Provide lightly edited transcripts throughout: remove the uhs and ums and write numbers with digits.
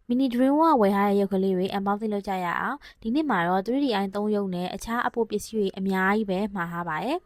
mini dream ဝဝယ်ထားတဲ့ရုပ်ကလေးတွေ unboxing လုပ်ကြရအောင်ဒီနေ့မှာတော့ 3DI 3ရုပ်နဲ့အခြားအပိုပစ္စည်းတွေအများကြီးပဲမှာထားပါတယ်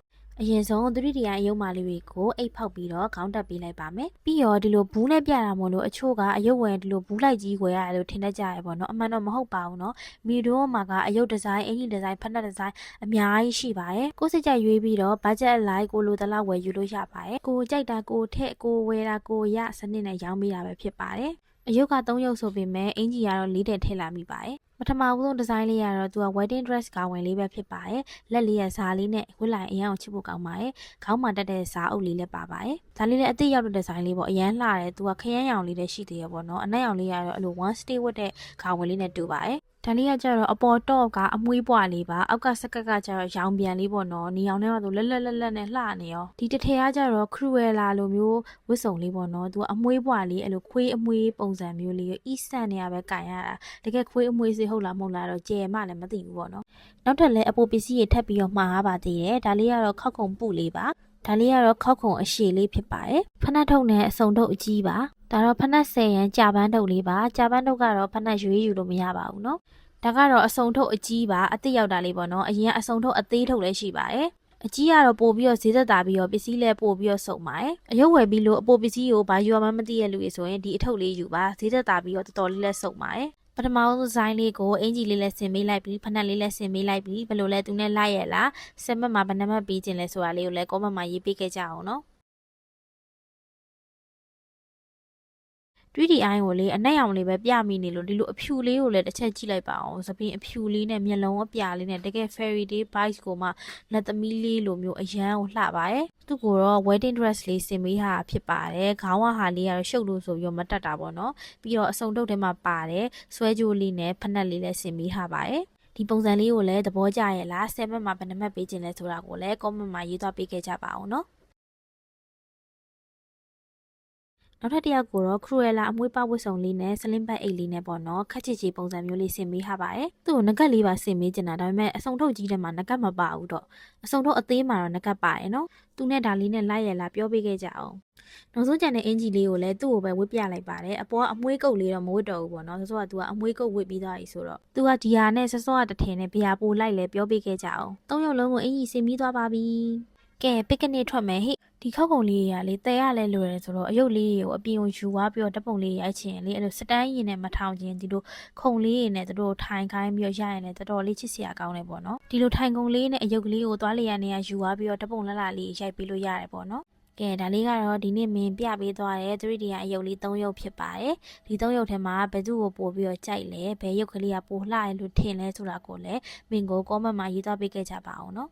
အရင်ဆုံး 3DI ရုပ်မာလေးတွေကိုအိတ်ဖောက်ပြီးတော့ခေါင်းတက်ပေးလိုက်ပါမယ်ပြီးတော့ဒီလိုဘူးနဲ့ပြတာမို့လို့အချို့ကအရုပ်ဝယ်ဒီလိုဘူးလိုက်ကြီးဝယ်ရတယ်လို့ထင်တတ်ကြရပေါ့နော်အမှန်တော့မဟုတ်ပါဘူးနော်မီဒိုမှာကအရုပ်ဒီဇိုင်းအင်ဂျင်ဒီဇိုင်းဖက်နက်ဒီဇိုင်းအများကြီးရှိပါတယ်ကိုယ်စိတ်ကြိုက်ရွေးပြီးတော့ budget အလိုက်ကိုလိုတလောက်ဝယ်ယူလို့ရပါတယ်ကိုကြိုက်တာကိုထက်ကိုဝယ်တာကိုရစနစ်နဲ့ရောင်းပေးတာပဲဖြစ်ပါတယ်အယုတ်က3ရုပ်ဆိုပေမဲ့အင်ဂျီကတော့4တဲ့ထည့်လာမိပါတယ်ပထမဆုံးဒီဇိုင်းလေးကတော့သူက wedding dress ကဝင်လေးပဲဖြစ်ပါတယ်လက်လေးရစားလေးနဲ့ဝတ်လိုက်အရင်အောင်ချစ်ဖို့ကောင်းပါတယ်ခေါင်းမှာတက်တဲ့စားအုပ်လေးလည်းပါပါတယ်ဒါလေးလည်းအသစ်ရောက်တဲ့ဒီဇိုင်းလေးပေါ့အရန်လှတယ်သူကခရမ်းရောင်လေးလည်းရှိသေးရပေါ့နော်အနက်ရောင်လေးကတော့အဲ့လို one stay ဝတ်တဲ့ခေါင်းဝင်လေးနဲ့တူပါတယ်ဒါလေးကကျတော့အပေါ်တော့ကအမွှေးပွားလေးပါအောက်ကစက်ကကကျတော့ရောင်ပြန်လေးပေါ့နော်နေအောင်ထဲမှာသူလက်နဲ့လှနေရောဒီတစ်ထည်ကကျတော့ cruella လိုမျိုးဝတ်စုံလေးပေါ့နော်သူကအမွှေးပွားလေးအဲ့လိုခွေးအမွှေးပုံစံမျိုးလေးအီဆန်နေရပဲကင်ရတာတကယ်ခွေးအမွှေးစေဟုတ်လားမဟုတ်လားတော့ကြဲမှလည်းမသိဘူးပေါ့နော်နောက်ထပ်လည်းအပိုပစ္စည်းတွေထပ်ပြီးတော့မှားပါသေးတယ်ဒါလေးကတော့ခောက်ခုံပုလေးပါဒါလေးကတော့ခောက်ခုံအရှည်လေးဖြစ်ပါတယ်ဖနက်ထုပ်နဲ့အစုံထုပ်အကြီးပါဒါတော့ဖနက်10ရန်ကြာပန်းထုပ်လေးပါကြာပန်းထုပ်ကတော့ဖနက်ရွေးယူလို့မရပါဘူးနော်ဒါကတော့အစုံထုတ်အကြီးပါအသစ်ရောက်တာလေးပေါ့နော်အရင်ကအစုံထုတ်အသေးထုတ်လည်းရှိပါတယ်အကြီးကတော့ပို့ပြီးတော့ဈေးသက်သာပြီးတော့ပစ္စည်းလည်းပို့ပြီးတော့စုံပါတယ်အယုတ်ဝယ်ပြီးလို့အပိုပစ္စည်းကိုဘာယူမှမသိရလူတွေဆိုရင်ဒီအထုပ်လေးယူပါဈေးသက်သာပြီးတော့တော်တော်လေးလည်းစုံပါတယ်ပထမဆုံးဇိုင်းလေးကိုအင်ဂျီလေးလည်းဆင်ပေးလိုက်ပြီးဖနက်လေးလည်းဆင်ပေးလိုက်ပြီးဘယ်လိုလဲသူနဲ့လိုက်ရလားဆက်မတ်မှာဘယ်နှမတ်ပေးခြင်းလဲဆိုတာလေးကိုလည်းကောမန့်မှာရေးပေးခဲ့ကြအောင်နော်3DI ကိုလေအနက်ရောင်လေးပဲပြမိနေလို့ဒီလိုအဖြူလေးကိုလည်းတစ်ချက်ကြည့်လိုက်ပါအောင်သပင်းအဖြူလေးနဲ့မျက်လုံးအပြာလေးနဲ့တကယ် fairy day vibes ကိုမှလက်သမီးလေးလိုမျိုးအရန်ကိုလှပါတယ်သူ့ကိုတော့ wedding dress လေးဆင်ပေးထားဖြစ်ပါတယ်ခေါင်းဝဟာလေးကတော့ရှုပ်လို့ဆိုပြီးတော့မတက်တာပေါ့နော်ပြီးတော့အစုံတုပ်ထဲမှာပါတယ်ဆွဲကြိုးလေးနဲ့ဖနက်လေးလည်းဆင်ပေးထားပါတယ်ဒီပုံစံလေးကိုလည်းသဘောကျရဲ့လား7မှတ်မှာဘယ်နှမှတ်ပေးခြင်းလဲဆိုတာကိုလည်း comment မှာရေးသွားပေးခဲ့ကြပါအောင်နော်နောက်ထပ်တစ်ယောက်ကိုတော့ Cruella အမွှေးပဝတ်စုံလေးနဲ့ slim bag အိတ်လေးနဲ့ပေါ့နော်ခက်ချစ်ချီပုံစံမျိုးလေးဆင်ပေးထားပါတယ်သူ့ကိုငကတ်လေးပါဆင်ပေးချင်တာဒါပေမဲ့အစုံထုတ်ကြီးထဲမှာငကတ်မပါဘူးတော့အစုံထုတ်အသေးမှာတော့ငကတ်ပါတယ်နော်သူနဲ့ဒါလေးနဲ့လိုက်ရလာပြောပေးခဲ့ကြအောင်နောက်ဆုံးကျန်တဲ့အင်ဂျီလေးကိုလည်းသူ့ကိုပဲဝတ်ပြလိုက်ပါတယ်အပေါ်ကအမွှေးကုတ်လေးတော့မဝတ်တော့ဘူးပေါ့နော်ဆိုတော့သူကအမွှေးကုတ်ဝတ်ပြီးသားပြီဆိုတော့သူကဒီဟာနဲ့စောစောကတထင်နဲ့ဗျာပိုလိုက်လဲပြောပေးခဲ့ကြအောင်၃ယောက်လုံးကိုအင်ဂျီဆင်ပြီးသွားပါပြီကဲပစ်ကနစ်ထွက်မယ်ဟိဒီခောက်ကုံလေးတွေကလေတဲရလဲလွယ်တယ်ဆိုတော့အယုတ်လေးကိုအပြင်ကိုယူသွားပြီးတော့ဓပုံလေးရိုက်ချင်လေအဲ့လိုစတန်းရင်နဲ့မထောင်ချင်းဒီလိုခုံလေးတွေနဲ့တို့ထိုင်ခိုင်းပြီးတော့ရရင်လည်းတော်တော်လေးချစ်စရာကောင်းတယ်ပေါ့နော်ဒီလိုထိုင်ကုံလေးနဲ့အယုတ်ကလေးကိုသွားလေရနေရယူသွားပြီးတော့ဓပုံလှလှလေးရိုက်ပြီးလို့ရတယ်ပေါ့နော်ကဲဒါလေးကတော့ဒီနေ့မင်းပြပေးသွားတဲ့ 3D အယုတ်လေး3ရုပ်ဖြစ်ပါတယ်ဒီ3ရုပ်ထဲမှာဘယ်သူ့ကိုပို့ပြီးတော့ကြိုက်လဲဘယ်ရုပ်ကလေးကပိုလှရလို့ထင်လဲဆိုတာကိုလည်းမင်းကို comment မှာရေးသွားပေးခဲ့ကြပါအောင်နော်